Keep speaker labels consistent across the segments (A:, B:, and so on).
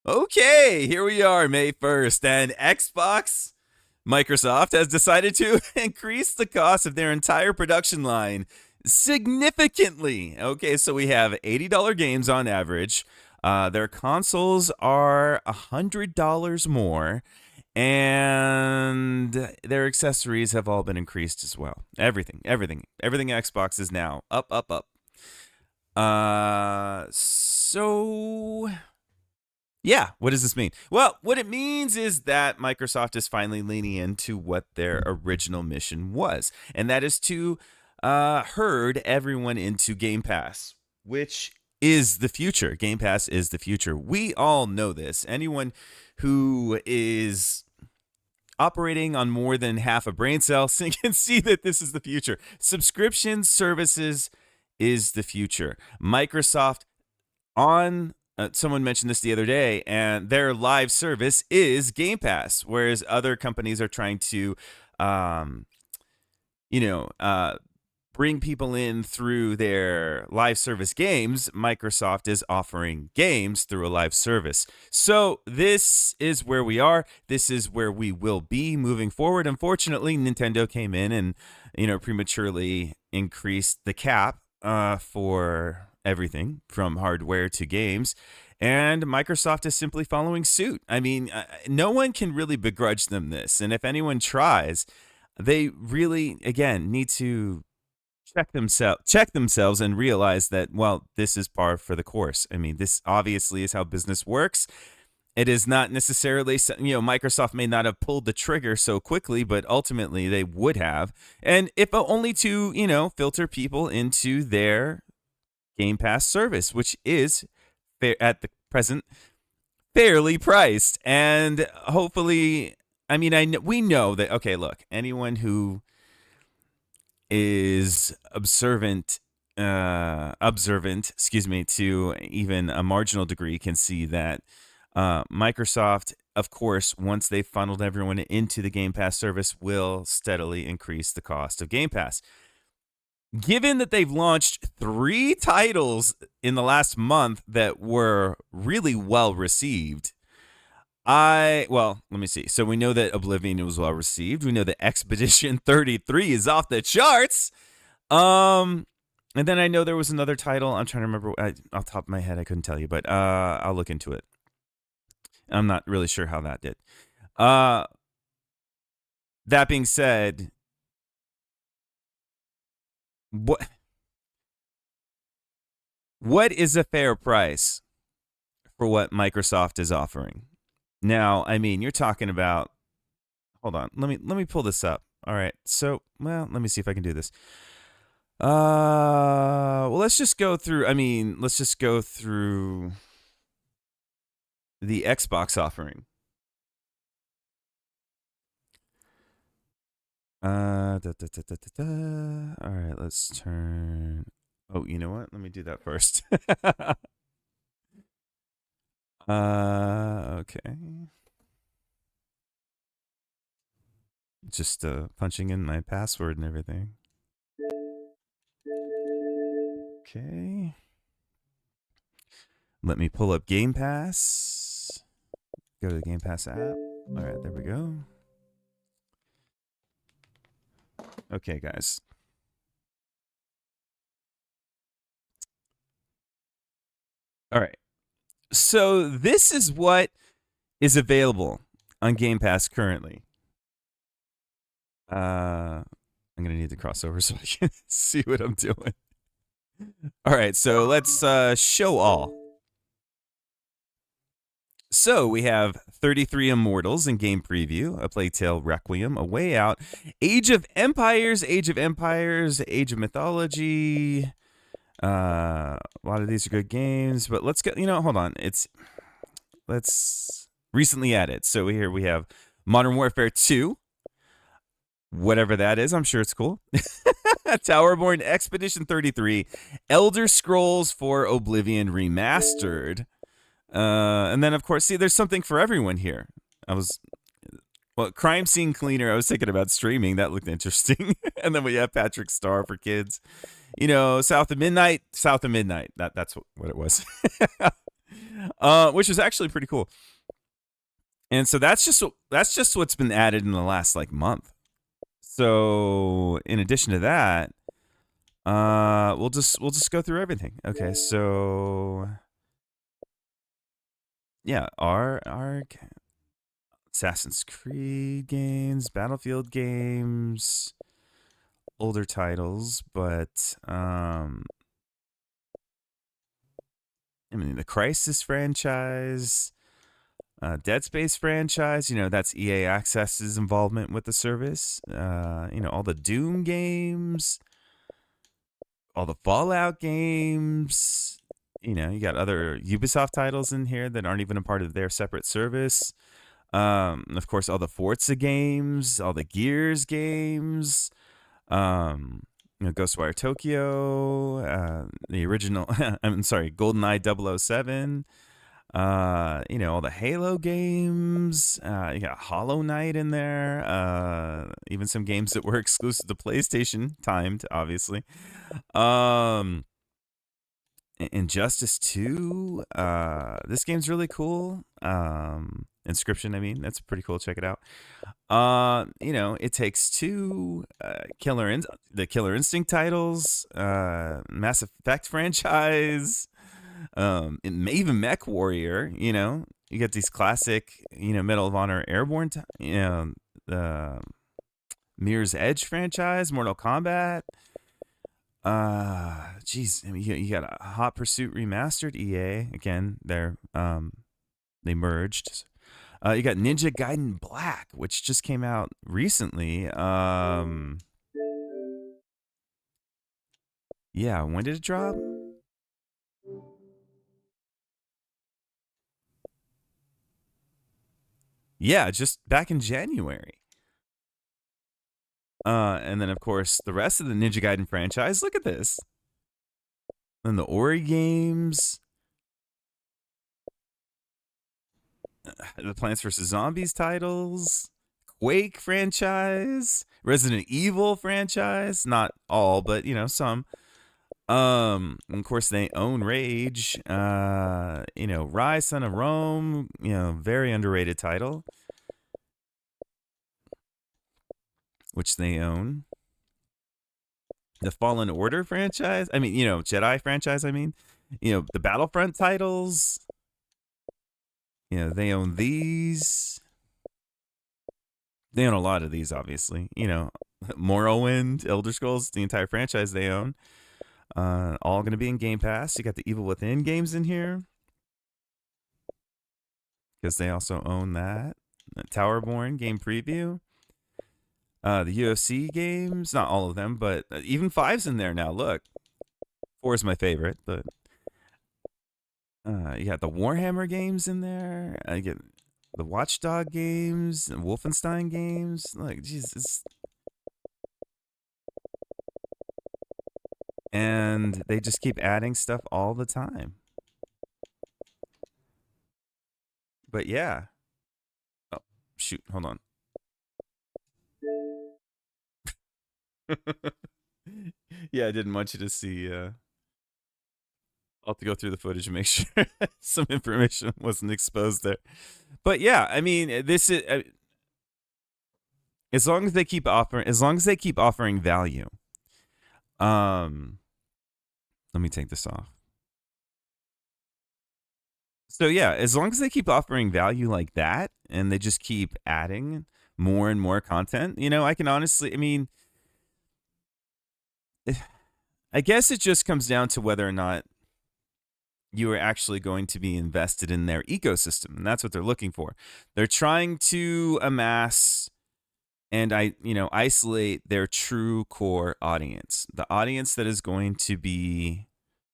A: Okay, here we are, May 1st, and Microsoft has decided to increase the cost of their entire production line significantly. Okay, so we have $80 games on average. Their consoles are $100 more, and their accessories have all been increased as well. Everything Xbox is now up, up, up. So yeah, what does this mean? Well, what it means is that Microsoft is finally leaning into what their original mission was, and that is to herd everyone into Game Pass, which is the future. Game Pass is the future. We all know this. Anyone who is operating on more than half a brain cell can see that this is the future. Subscription services is the future. Microsoft on someone mentioned this the other day, and their live service is Game Pass, whereas other companies are trying to, bring people in through their live service games. Microsoft is offering games through a live service. So this is where we are. This is where we will be moving forward. Unfortunately, Nintendo came in and, prematurely increased the cap for everything from hardware to games, and Microsoft is simply following suit. I mean, no one can really begrudge them this, and if anyone tries, they really, again, need to check themselves and realize that, well, this is par for the course. I mean, this obviously is how business works. It is not necessarily, Microsoft may not have pulled the trigger so quickly, but ultimately they would have, and if only to, filter people into their Game Pass service, which is at the present fairly priced, and hopefully, we know that. Okay, look, anyone who is observant, to even a marginal degree, can see that Microsoft, of course, once they've funneled everyone into the Game Pass service, will steadily increase the cost of Game Pass. Given that they've launched 3 titles in the last month that were really well received, let me see. So we know that Oblivion was well received. We know that Expedition 33 is off the charts. And then I know there was another title. I'm trying to remember. Off the top of my head, I couldn't tell you, but I'll look into it. I'm not really sure how that did. That being said, what is a fair price for what Microsoft is offering? Now, I mean, you're talking about, hold on, let me pull this up. All right. So, let me see if I can do this. Let's just go through the Xbox offering. All right, let's turn. Oh, you know what? Let me do that first. Okay. Just punching in my password and everything. Okay. Let me pull up Game Pass. Go to the Game Pass app. All right, there we go. Okay, guys. All right. So this is what is available on Game Pass currently. I'm going to need the crossover so I can see what I'm doing. All right, so let's show all. So we have 33 Immortals in game preview, A Plague Tale Requiem, A Way Out, Age of Empires, Age of Mythology. A lot of these are good games, but let's go. Hold on. Let's recently added. So here we have Modern Warfare 2, whatever that is. I'm sure it's cool. Towerborn, Expedition 33, Elder Scrolls 4 Oblivion Remastered. And then, of course, see, there's something for everyone here. Crime Scene Cleaner, I was thinking about streaming. That looked interesting. And then we have Patrick Star for kids. South of Midnight. That's what it was. which is actually pretty cool. And so that's just what's been added in the last like month. So in addition to that, we'll just go through everything. Okay, so yeah, our Assassin's Creed games, Battlefield games, older titles, but I mean the Crysis franchise, Dead Space franchise, that's EA Access's involvement with the service. All the Doom games, all the Fallout games. You got other Ubisoft titles in here that aren't even a part of their separate service. Of course, all the Forza games, all the Gears games, Ghostwire Tokyo, the original, I'm sorry, GoldenEye 007, all the Halo games, you got Hollow Knight in there, even some games that were exclusive to PlayStation, timed, obviously. Injustice 2, this game's really cool. Inscription, I mean, that's pretty cool. Check it out. It Takes Two, the Killer Instinct titles, Mass Effect franchise, even Mech Warrior. You get these classic, Medal of Honor Airborne, the Mirror's Edge franchise, Mortal Kombat. Geez, I mean, you got a Hot Pursuit Remastered. EA again. They merged. You got Ninja Gaiden Black, which just came out recently. Yeah, when did it drop? Yeah, just back in January. And then of course the rest of the Ninja Gaiden franchise. Look at this. And the Ori games, the Plants vs. Zombies titles, Quake franchise, Resident Evil franchise, not all, but some. Of course they own Rage, Rise Son of Rome, very underrated title, which they own. The Fallen Order franchise, I mean, Jedi franchise, I mean, the Battlefront titles, they own these. They own a lot of these, obviously. Morrowind, Elder Scrolls, the entire franchise they own. All going to be in Game Pass. You got the Evil Within games in here because they also own that. Towerborn game preview. The UFC games, not all of them, but even 5's in there now. Look, 4 is my favorite, but you got the Warhammer games in there. You get the Watchdog games, and Wolfenstein games. Like, Jesus. And they just keep adding stuff all the time. But yeah. Oh, shoot. Hold on. Yeah, I didn't want you to see. I'll have to go through the footage and make sure some information wasn't exposed there. But yeah, I mean, this is as long as they keep offering value. Let me take this off. So yeah, as long as they keep offering value like that, and they just keep adding more and more content, I can honestly, I mean, I guess it just comes down to whether or not you are actually going to be invested in their ecosystem, and that's what they're looking for. They're trying to amass and isolate their true core audience, the audience that is going to be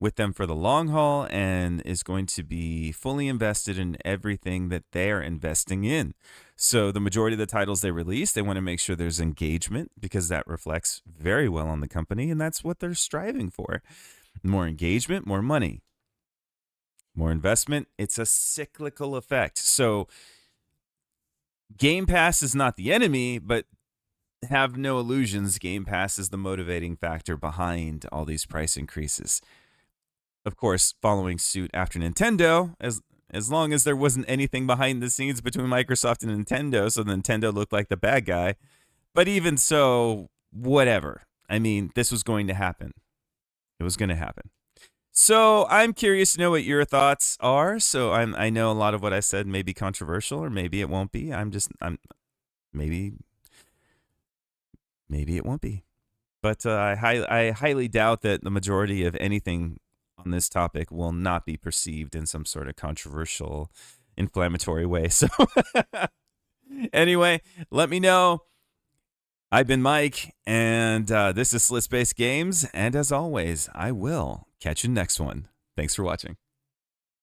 A: with them for the long haul and is going to be fully invested in everything that they're investing in. So the majority of the titles they release, they want to make sure there's engagement because that reflects very well on the company, and that's what they're striving for. More engagement, more money. More investment, it's a cyclical effect. So Game Pass is not the enemy, but have no illusions. Game Pass is the motivating factor behind all these price increases. Of course, following suit after Nintendo, as as long as there wasn't anything behind the scenes between Microsoft and Nintendo, so Nintendo looked like the bad guy. But even so, whatever. I mean, this was going to happen. It was going to happen. So I'm curious to know what your thoughts are. So I know a lot of what I said may be controversial, or maybe it won't be. Maybe it won't be. But I highly doubt that the majority of anything on this topic will not be perceived in some sort of controversial, inflammatory way. So anyway, let me know. I've been Mike, and this is Slit Space Games. And as always, I will catch you next one. Thanks for watching.